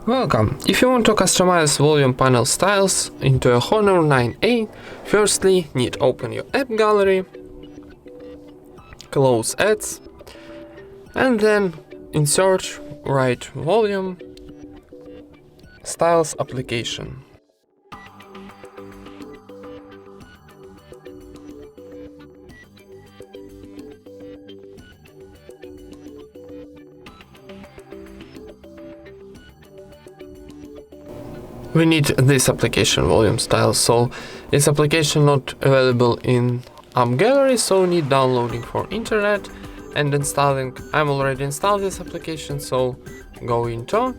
Welcome! If you want to customize volume panel styles into a Honor 9A, firstly need open your app gallery, close ads, and then in search write volume styles application. We need this application volume style, so this application not available in app gallery, so need downloading for internet and installing. I'm already installed this application, so go into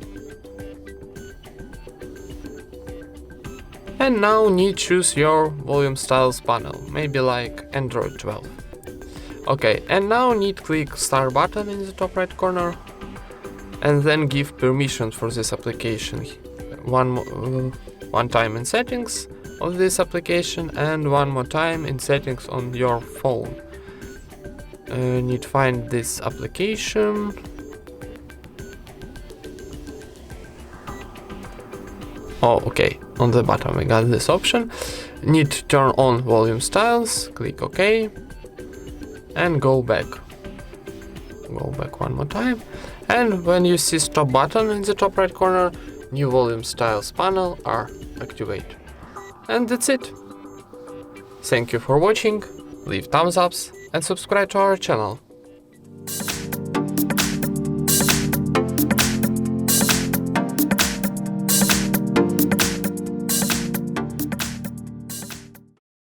and now need choose your volume styles panel, maybe like Android 12. Okay, and now need click start button in the top right corner and then give permission for this application. One time in settings of this application and one more time in settings on your phone. Need find this application. Oh, okay, on the bottom we got this option. Need to turn on volume styles, click OK and go back. Go back one more time, and when you see stop button in the top right corner, new volume styles panel are activated. And that's it. Thank you for watching, leave thumbs ups and subscribe to our channel.